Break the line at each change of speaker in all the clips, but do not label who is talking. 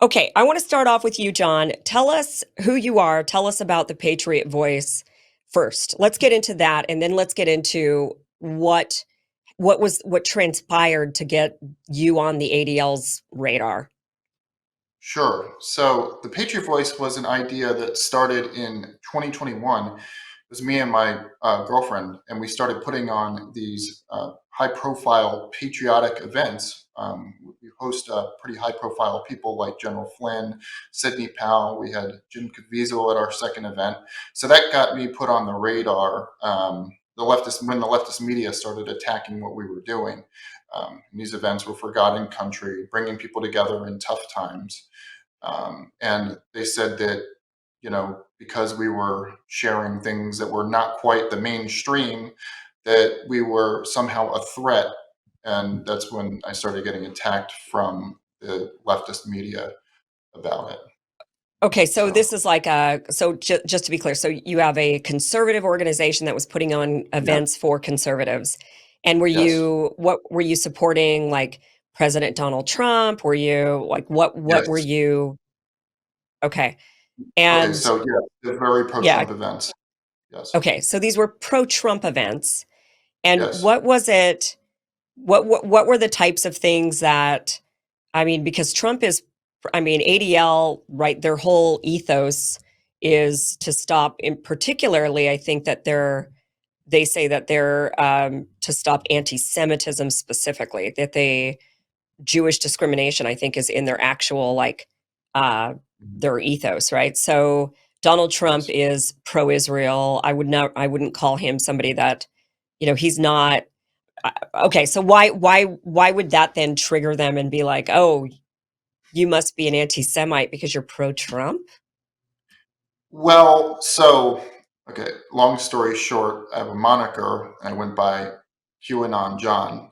Okay, I want to start off with you, John. Tell us who you are. Tell us about the Patriot Voice first. Let's get into that, and then let's get into what transpired to get you on the ADL's radar.
Sure. So the Patriot Voice was an idea that started in 2021. It was me and my girlfriend, and we started putting on these high-profile patriotic events. We host pretty high-profile people like General Flynn, Sidney Powell. We had Jim Caviezel at our second event. So that got me put on the radar. When the leftist media started attacking what we were doing. These events were forgotten country, bringing people together in tough times. And they said that, because we were sharing things that were not quite the mainstream, that we were somehow a threat. And that's when I started getting attacked from the leftist media about it.
Okay, so
So,
this is like just to be clear, so you have a conservative organization that was putting on
yeah,
events for conservatives. And
yes,
what were you supporting, like President Donald Trump? Were you like what were
yes.
you? Okay.
Okay,
And
so yeah, they're very
yeah,
pro-Trump events. Yes,
okay. So these were pro-Trump events. And
yes.
what was it? What were the types of things that, I mean, because Trump is, I mean, ADL, right? Their whole ethos is to stop, in particularly, I think that they say that they're to stop anti-Semitism specifically, that Jewish discrimination, I think, is in their actual uh
Mhm.
their ethos, right? So Donald Trump
Yes.
is pro-Israel. I wouldn't call him somebody that, he's not okay, so why would that then trigger them and be like, "Oh, you must be an anti-Semite because you're pro-Trump?"
Well, so, okay, long story short, I have a moniker. I went by QAnon John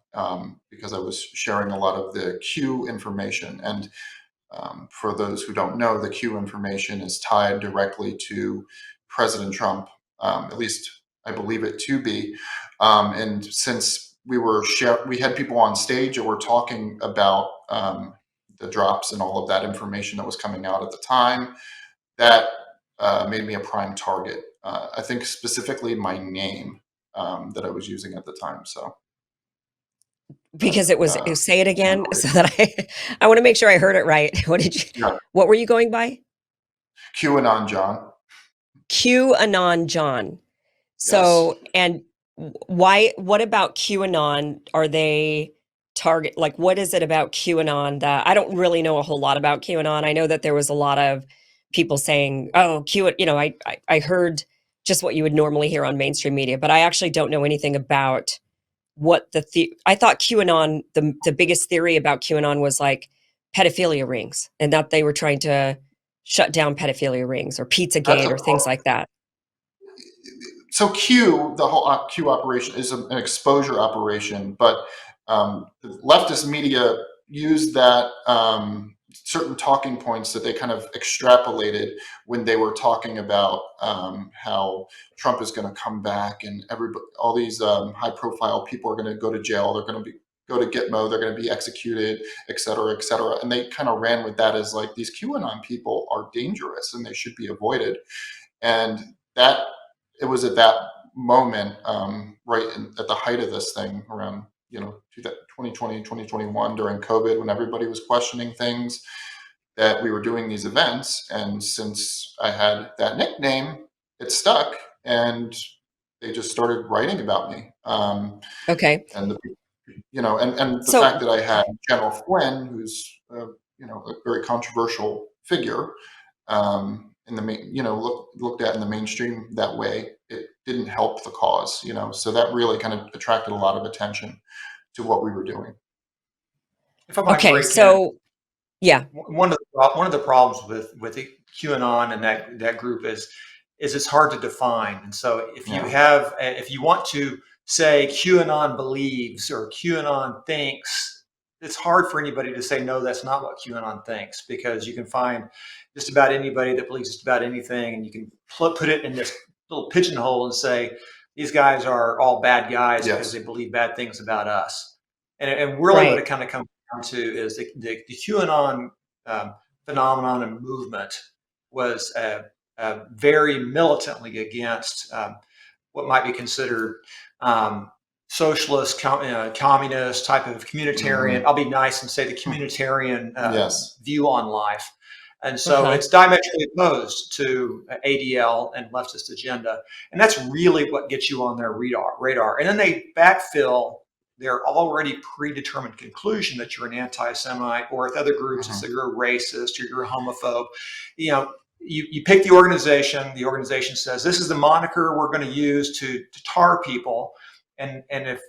because I was sharing a lot of the Q information. And for those who don't know, the Q information is tied directly to President Trump, at least I believe it to be. And since we had people on stage that were talking about the drops and all of that information that was coming out at the time, that made me a prime target. I think specifically my name that I was using at the time. So that
Because it was say it again
generated,
so that I want to make sure I heard it right.
yeah,
What were you going by?
QAnon John.
QAnon John.
Yes.
So, and what about QAnon? Are they target, like, what is it about QAnon that I don't really know a whole lot about QAnon? I know that there was a lot of people saying, oh, I heard just what you would normally hear on mainstream media, but I actually don't know anything about I thought QAnon, the biggest theory about QAnon was like pedophilia rings and that they were trying to shut down pedophilia rings or
That's
Pizzagate
a
or things like that.
so Q, the whole Q operation is an exposure operation, but the leftist media used that certain talking points that they kind of extrapolated when they were talking about how Trump is going to come back and all these high-profile people are going to go to jail. They're going to go to Gitmo. They're going to be executed, et cetera, et cetera. And they kind of ran with that as like these QAnon people are dangerous and they should be avoided. And that it was at that moment, at the height of this thing, around 2020, 2021, during COVID, when everybody was questioning things, that we were doing these events. And since I had that nickname, it stuck, and they just started writing about me.
Okay.
And and the fact
So
that I had General Flynn, who's a very controversial figure, in the main, looked at in the mainstream that way, it didn't help the cause, So that really kind of attracted a lot of attention to what we were doing.
If I might
okay,
break in,
so yeah.
one of the problems with the QAnon and that group is it's hard to define. And so
Yeah,
if you want to say QAnon believes or QAnon thinks, it's hard for anybody to say no, that's not what QAnon thinks, because you can find just about anybody that believes just about anything, and you can put it in this little pigeonhole and say these guys are all bad guys because
yes,
they believe bad things about us. And really, what
Right.
it kind of comes down to is the QAnon phenomenon and movement was very militantly against what might be considered socialist, communist type of communitarian. I'll be nice and say the communitarian
Yes.
view on life. And so it's diametrically opposed to ADL and leftist agenda. And that's really what gets you on their radar. And then they backfill their already predetermined conclusion that you're an anti-Semite, or with other groups, it's that you're a racist or you're a homophobe. You know, you pick the organization says, this is the moniker we're going to use to tar people. And if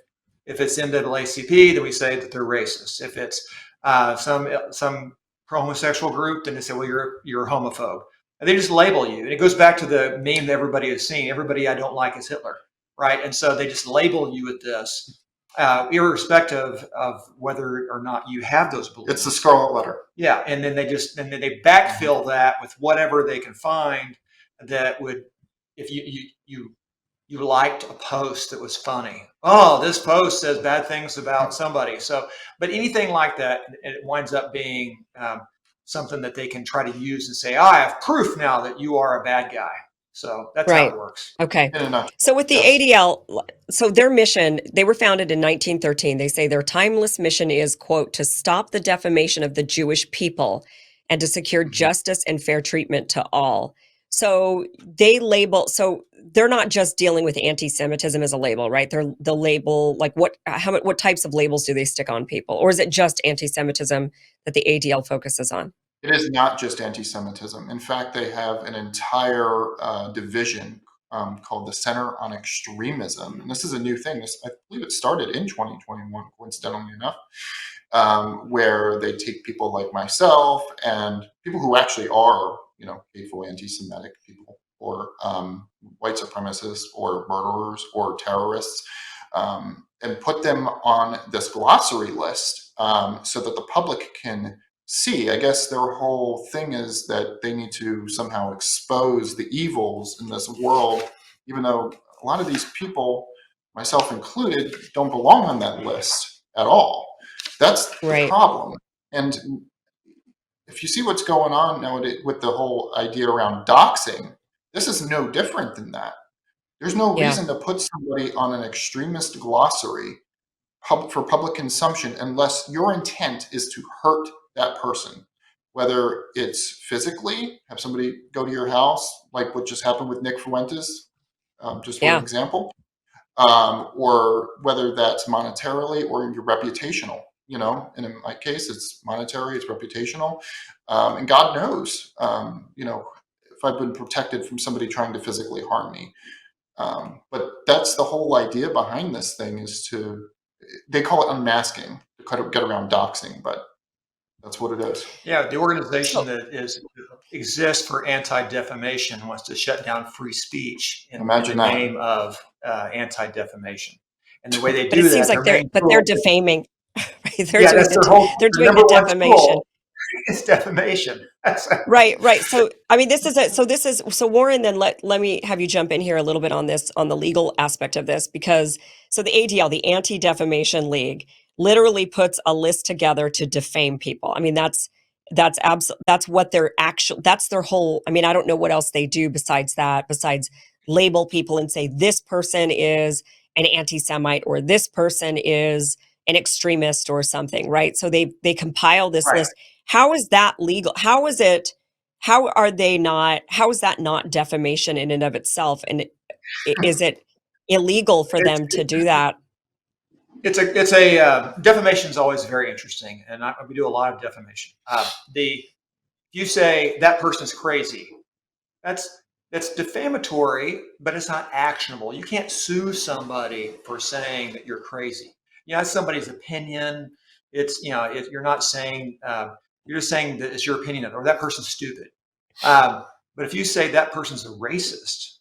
it's NAACP, then we say that they're racist. If it's some pro-homosexual group, then they say, well, you're a homophobe. And they just label you. And it goes back to the meme that everybody has seen. Everybody I don't like is Hitler, right? And so they just label you with this, irrespective of whether or not you have those beliefs.
It's the scarlet letter.
Yeah, and then they backfill that with whatever they can find that would, if you liked a post that was funny. Oh, this post says bad things about somebody. So, but anything like that, it winds up being something that they can try to use and say, I have proof now that you are a bad guy. So that's how it works.
Okay. So with the ADL, so their mission, they were founded in 1913. They say their timeless mission is, quote, to stop the defamation of the Jewish people and to secure justice and fair treatment to all. So they label, so they're not just dealing with anti-Semitism as a label, right? They're the label, like what types of labels do they stick on people? Or is it just anti-Semitism that the ADL focuses on?
It is not just anti-Semitism. In fact, they have an entire division called the Center on Extremism. And this is a new thing. I believe it started in 2021, coincidentally enough, where they take people like myself and people who actually are, hateful anti-Semitic people, or white supremacists, or murderers, or terrorists, and put them on this glossary list so that the public can see. I guess their whole thing is that they need to somehow expose the evils in this world, even though a lot of these people, myself included, don't belong on that list at all. That's the problem. And if you see what's going on now with the whole idea around doxing, this is no different than that. There's no reason to put somebody on an extremist glossary for public consumption unless your intent is to hurt that person, whether it's physically, have somebody go to your house, like what just happened with Nick Fuentes, just for an example, or whether that's monetarily or your reputational. And in my case, it's monetary, it's reputational, and God knows, if I've been protected from somebody trying to physically harm me. But that's the whole idea behind this thing, is they call it unmasking to kind of get around doxing, but that's what it is.
Yeah, the organization that exists for anti-defamation wants to shut down free speech in the name of anti-defamation. And the way they do
it seems like they're defaming. They're doing the defamation.
It's defamation.
Right. So, I mean, so Warren, then let me have you jump in here a little bit on this, on the legal aspect of this, because so the ADL, the Anti-Defamation League, literally puts a list together to defame people. I mean, that's what that's their whole, I mean, I don't know what else they do besides label people and say this person is an anti-Semite or this person is an extremist or something, right? So they compile this list. How is that legal? How is that not defamation in and of itself? And is it illegal for them to do that?
It's a defamation is always very interesting, and we do a lot of defamation. You say that person's crazy. That's defamatory, but it's not actionable. You can't sue somebody for saying that you're crazy. It's somebody's opinion. It's you're not saying you're just saying that it's your opinion, or that person's stupid. But if you say that person's a racist,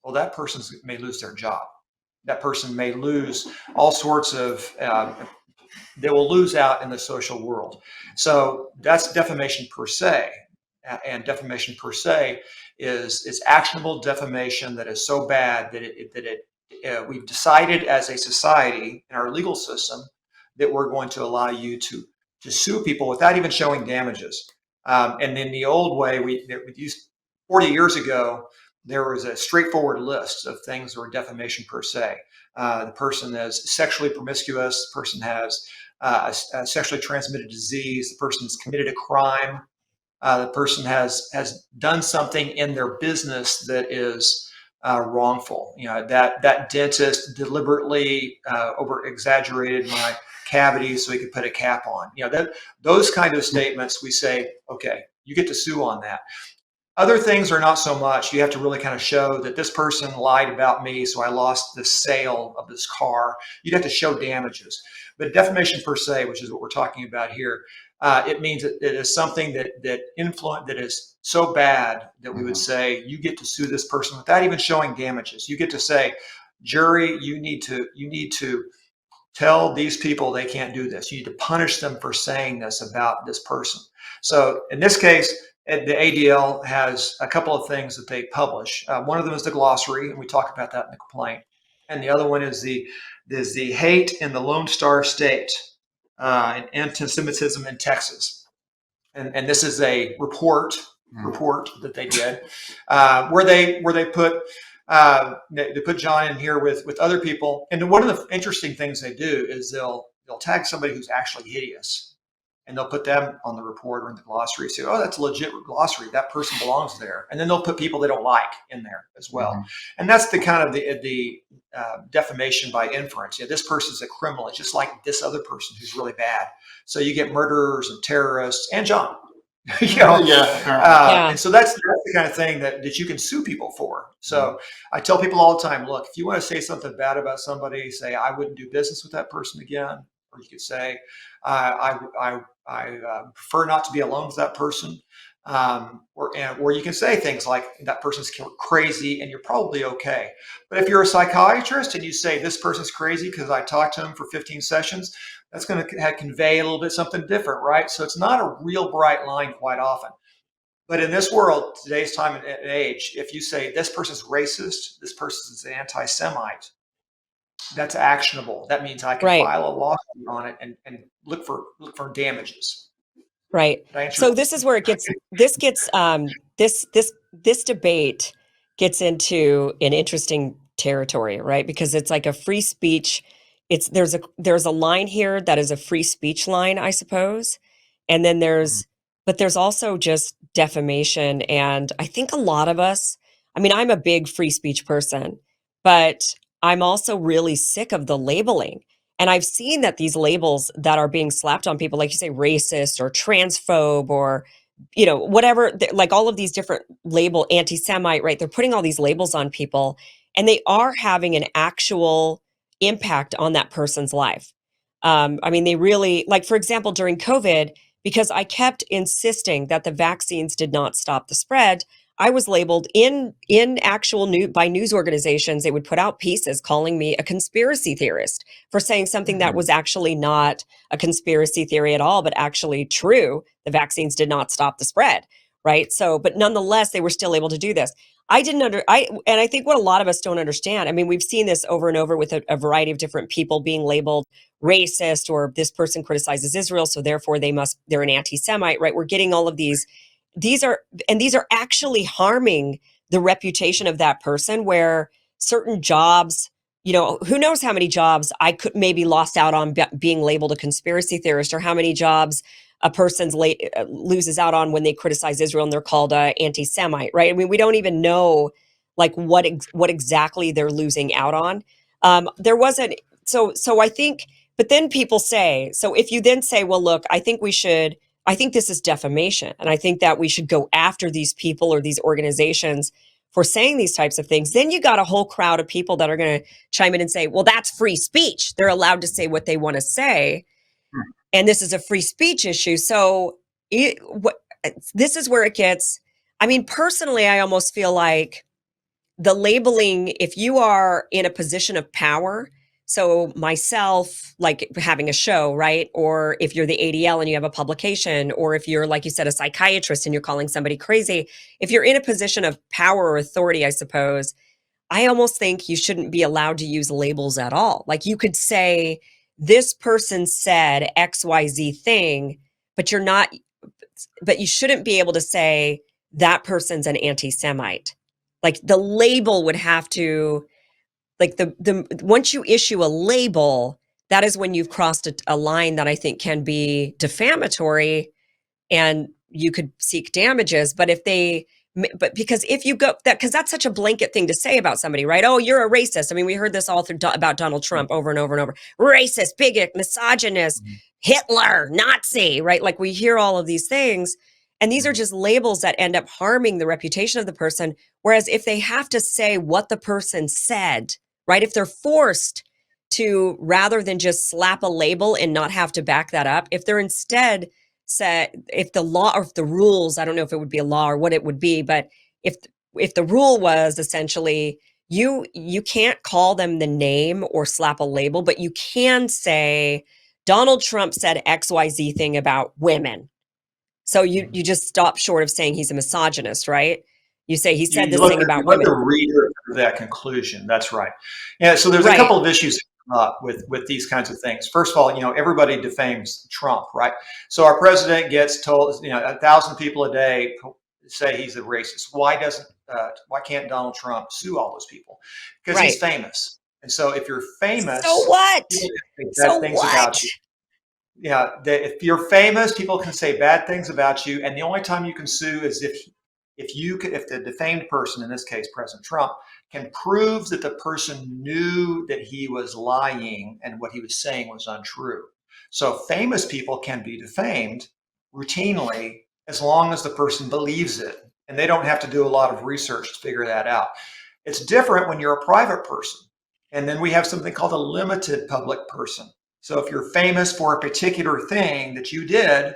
well, that person may lose their job. That person may lose all sorts of, they will lose out in the social world. So that's defamation per se. And defamation per se is actionable defamation that is so bad that we've decided as a society in our legal system that we're going to allow you to sue people without even showing damages. And in the old way, we used 40 years ago, there was a straightforward list of things that were defamation per se. The person is sexually promiscuous, the person has a sexually transmitted disease, the person has committed a crime, the person has done something in their business that is wrongful. That dentist deliberately over exaggerated my cavity so he could put a cap on. Those kind of statements, we say, okay, you get to sue on that. Other things are not so much. You have to really kind of show that this person lied about me, so I lost the sale of this car. You'd have to show damages. But defamation per se, which is what we're talking about here, it means that it is something that is so bad that we would say you get to sue this person without even showing damages. You get to say, jury, you need to tell these people they can't do this. You need to punish them for saying this about this person. So in this case, the ADL has a couple of things that they publish. One of them is the glossary, and we talk about that in the complaint. And the other one is the hate in the Lone Star State and anti-Semitism in Texas. And this is a report that they did where they put John in here with other people. And one of the interesting things they do is they'll tag somebody who's actually hideous, and they'll put them on the report or in the glossary. Say, oh, that's a legit glossary. That person belongs there. And then they'll put people they don't like in there as well. And that's the kind of the defamation by inference. This person's a criminal. It's just like this other person who's really bad. So you get murderers and terrorists and John. And so that's the kind of thing that you can sue people for. So I tell people all the time, look, if you want to say something bad about somebody, say, I wouldn't do business with that person again. Or you could say, I prefer not to be alone with that person. Or you can say things like, that person's crazy and you're probably okay. But if you're a psychiatrist and you say this person's crazy because I talked to him for 15 sessions, that's going to convey a little bit something different, right? So it's not a real bright line quite often. But in this world, today's time and age, if you say this person's racist, this person's an anti-Semite, that's actionable. That means I can file a lawsuit on it and look for damages.
Right. So this is where it gets this debate gets into an interesting territory, right? Because it's like a free speech. There's a line here that is a free speech line, I suppose. And then but there's also just defamation. And I think a lot of us, I mean, I'm a big free speech person, but I'm also really sick of the labeling. And I've seen that these labels that are being slapped on people, like you say, racist or transphobe or, whatever, like all of these different anti-Semite, right? They're putting all these labels on people and they are having an actual impact on that person's life. I mean, they really, like, for example, during COVID, because I kept insisting that the vaccines did not stop the spread, I was labeled in actual by news organizations. They would put out pieces calling me a conspiracy theorist for saying something that was actually not a conspiracy theory at all, but actually true. The vaccines did not stop the spread, right? So, but nonetheless, they were still able to do this. And I think what a lot of us don't understand, I mean, we've seen this over and over with a variety of different people being labeled racist, or this person criticizes Israel, so therefore they're an anti-Semite, right? We're getting all of these are actually harming the reputation of that person, where certain jobs, who knows how many jobs I could maybe lost out on being labeled a conspiracy theorist, or how many jobs a person's loses out on when they criticize Israel and they're called anti-Semite, right? I mean, we don't even know like what exactly they're losing out on. So I think, but then people say, so if you then say, well, look, I think this is defamation, and I think that we should go after these people or these organizations for saying these types of things, then you got a whole crowd of people that are going to chime in and say, well, that's free speech. They're allowed to say what they want to say. And this is a free speech issue. So this is where it gets, I mean, personally, I almost feel like the labeling, if you are in a position of power, so myself, like having a show, right? Or if you're the ADL and you have a publication, or if you're, like you said, a psychiatrist and you're calling somebody crazy, if you're in a position of power or authority, I suppose, I almost think you shouldn't be allowed to use labels at all. Like you could say, this person said XYZ thing, but you're not, but you shouldn't be able to say that person's an anti-Semite. Like the label would have to, like the once you issue a label, that is when you've crossed a line that I think can be defamatory, and you could seek damages. But but because if you go that, because that's such a blanket thing to say about somebody, right? Oh, you're a racist. I mean, we heard this all through about Donald Trump over and over and over. Racist, bigot, misogynist, Hitler, Nazi, right? Like we hear all of these things, and these are just labels that end up harming the reputation of the person. Whereas if they have to say what the person said, right? If they're forced to, rather than just slap a label and not have to back that up, if they're instead said, if the law or if the rules, I don't know if it would be a law or what it would be, but if the rule was essentially you can't call them the name or slap a label, but you can say Donald Trump said XYZ thing about women. So you just stop short of saying he's a misogynist, right? You say he said this thing about women.
The reader to that conclusion. That's right. Yeah. So there's a
Right.
couple of issues with these kinds of things. First of all, everybody defames Trump, right? So our president gets told, 1,000 people a day say he's a racist. Why can't Donald Trump sue all those people? Because
Right.
he's famous. And so if you're famous,
So what?
people can say
So
bad things
what?
about you. Yeah, if you're famous, people can say bad things about you, and the only time you can sue is if the defamed person, in this case President Trump, can prove that the person knew that he was lying and what he was saying was untrue. So famous people can be defamed routinely as long as the person believes it, and they don't have to do a lot of research to figure that out. It's different when you're a private person, and then we have something called a limited public person. So if you're famous for a particular thing that you did,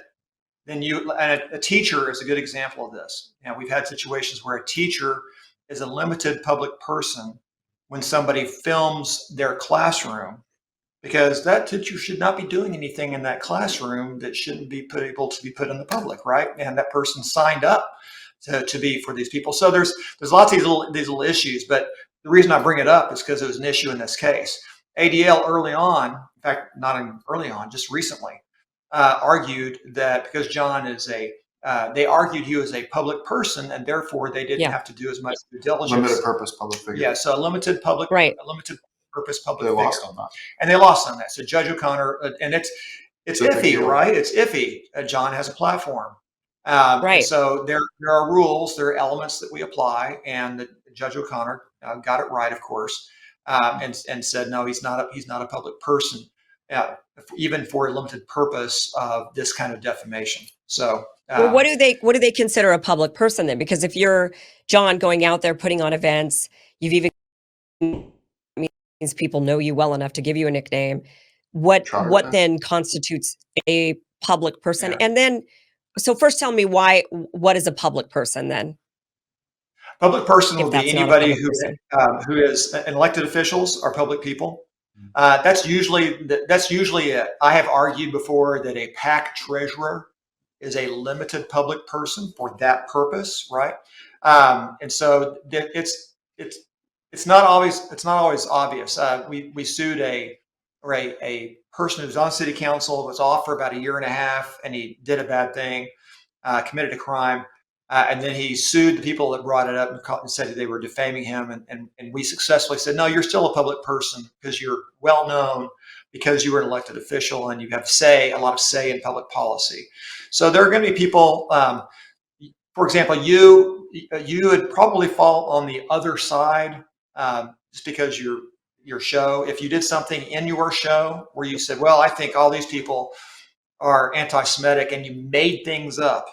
then and a teacher is a good example of this. We've had situations where a teacher is a limited public person when somebody films their classroom, because that teacher should not be doing anything in that classroom that shouldn't be able to be put in the public, right? And that person signed up to be for these people. So there's lots of these little issues, but the reason I bring it up is because it was an issue in this case. ADL early on, in fact, not even early on, just recently, argued that because John is they argued he was a public person, and therefore they didn't have to do as much due diligence.
Limited purpose public figure.
Yeah, so a limited purpose public figure.
Lost on that.
And they lost on that. So Judge O'Connor, and it's iffy, right? It's iffy. John has a platform.
Right.
So there are rules, there are elements that we apply, and Judge O'Connor got it right, of course. And said no, he's not a public person, even for a limited purpose of this kind of defamation. So,
well, what do they consider a public person then? Because if you're John going out there putting on events, you've even means people know you well enough to give you a nickname. What then constitutes a public person?
Yeah.
And then, so first tell me what is a public person then?
Public person will be anybody who is elected officials are public people. That's usually it. I have argued before that a PAC treasurer is a limited public person for that purpose, right? And so it's not always obvious. We sued a person who's on city council, was off for about a year and a half, and he did a bad thing, committed a crime. And then he sued the people that brought it up and said they were defaming him. And we successfully said, no, you're still a public person because you're well known, because you were an elected official and you have a lot of say in public policy. So there are going to be people, for example, you would probably fall on the other side just because your show, if you did something in your show where you said, well, I think all these people are anti-Semitic, and you made things up,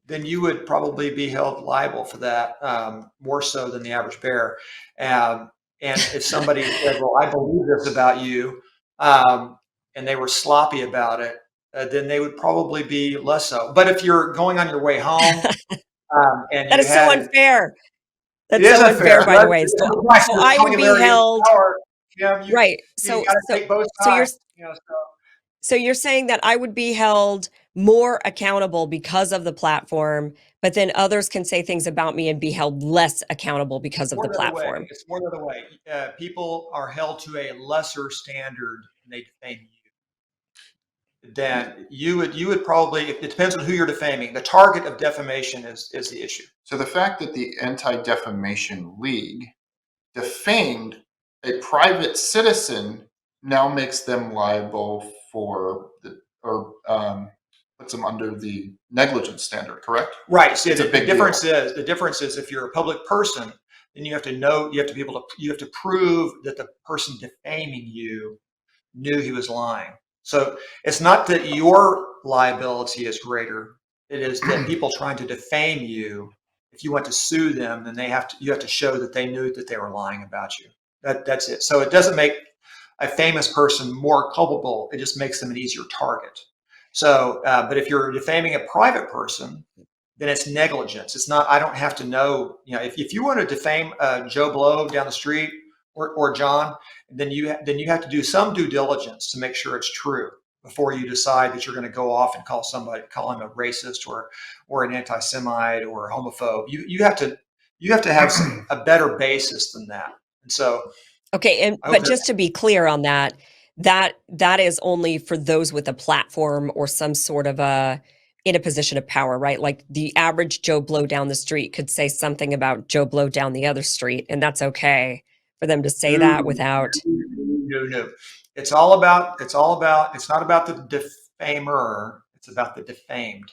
then you would probably be held liable for that, more so than the average bear. And if somebody said, well, I believe this about you, and they were sloppy about it, then they would probably be less so. But if you're going on your way home, and
that is so unfair. That's so unfair, by the way. So I would be held. Right. So you're saying that I would be held more accountable because of the platform, but then others can say things about me and be held less accountable because of the platform.
It's more the other way. People are held to a lesser standard and they defame you. then you would probably, it depends on who you're defaming. The target of defamation is the issue.
So the fact that the Anti-Defamation League defamed a private citizen now makes them liable for puts them under the negligence standard, correct?
Right. See,
It's a
the
big
difference
deal.
is if you're a public person, then you have to be able to, you have to prove that the person defaming you knew he was lying. So it's not that your liability is greater. It is that people trying to defame you, if you want to sue them, then you have to show that they knew that they were lying about you. That's it. So it doesn't make a famous person more culpable. It just makes them an easier target. So, but if you're defaming a private person, then it's negligence. It's not, I don't have to know, if you want to defame Joe Blow down the street or John, then you have to do some due diligence to make sure it's true before you decide that you're going to go off and call him a racist or an anti-Semite or a homophobe. You have to have a better basis than that. And so,
okay, but just to be clear on that is only for those with a platform or some sort of in a position of power, right? Like the average Joe Blow down the street could say something about Joe Blow down the other street, and that's okay for them to say that without.
No. It's not about the defamer. It's about the defamed.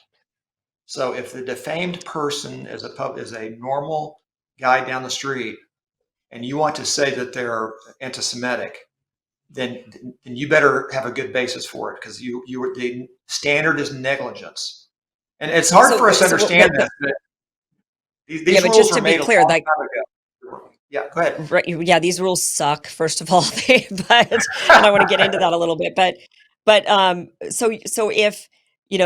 So if the defamed person is a normal guy down the street, and you want to say that they're anti-Semitic, then you better have a good basis for it, because the standard is negligence. And it's hard for us to understand that. These rules
just
are
to
made
be clear,
a long time ago. Yeah, go ahead.
Right, yeah, these rules suck, first of all, but and I want to get into that a little bit, but so if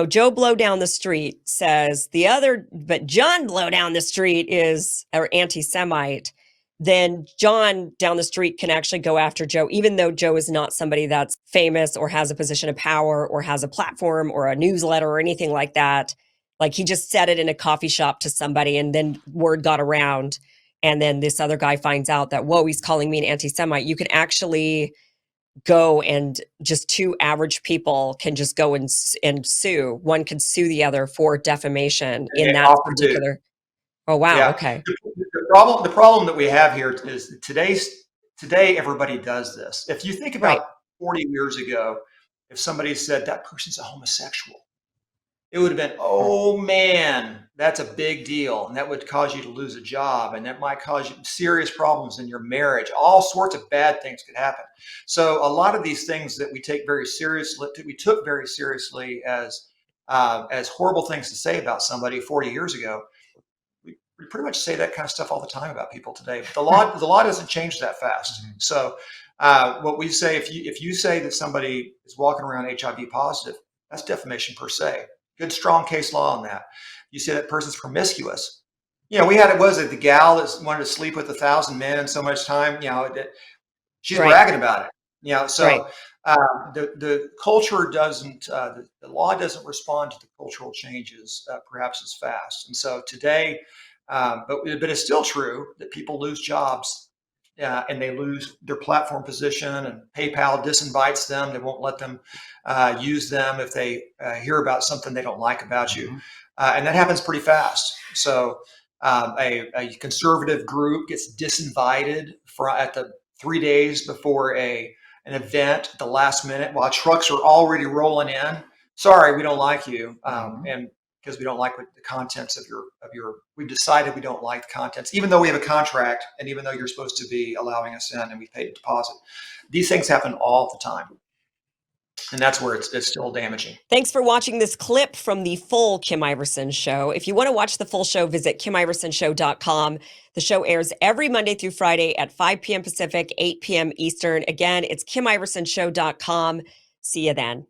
Joe Blow down the street says but John Blow down the street is or anti-Semite, then John down the street can actually go after Joe, even though Joe is not somebody that's famous or has a position of power or has a platform or a newsletter or anything like that. Like he just said it in a coffee shop to somebody, and then word got around. And then this other guy finds out that, whoa, he's calling me an anti-Semite. You can actually go and just two average people can just go and sue. One can sue the other for defamation in that particular. Oh, wow.
Yeah.
Okay.
The problem that we have here is today everybody does this. If you think about 40 years ago, if somebody said that person's a homosexual, it would have been, oh man, that's a big deal. And that would cause you to lose a job. And that might cause you serious problems in your marriage. All sorts of bad things could happen. So a lot of these things that we took very seriously as horrible things to say about somebody 40 years ago, we pretty much say that kind of stuff all the time about people today. But the law doesn't change that fast. Mm-hmm. So what we say, if you say that somebody is walking around HIV positive, that's defamation per se. Good, strong case law on that. You say that person's promiscuous. The gal that wanted to sleep with 1,000 men in so much time, she's bragging about it. So the culture doesn't, the law doesn't respond to the cultural changes perhaps as fast. And so today, but it's still true that people lose jobs and they lose their platform position, and PayPal disinvites them. They won't let them use them if they hear about something they don't like about you. And that happens pretty fast. So a conservative group gets disinvited at the 3 days before an event at the last minute while trucks are already rolling in. Sorry, we don't like you. And because we don't like the contents of your, we've decided we don't like the contents, even though we have a contract and even though you're supposed to be allowing us in and we paid a deposit. These things happen all the time. And that's where it's still damaging.
Thanks for watching this clip from the full Kim Iverson Show. If you want to watch the full show, visit KimIversonShow.com. The show airs every Monday through Friday at 5 p.m. Pacific, 8 p.m. Eastern. Again, it's KimIversonShow.com. See you then.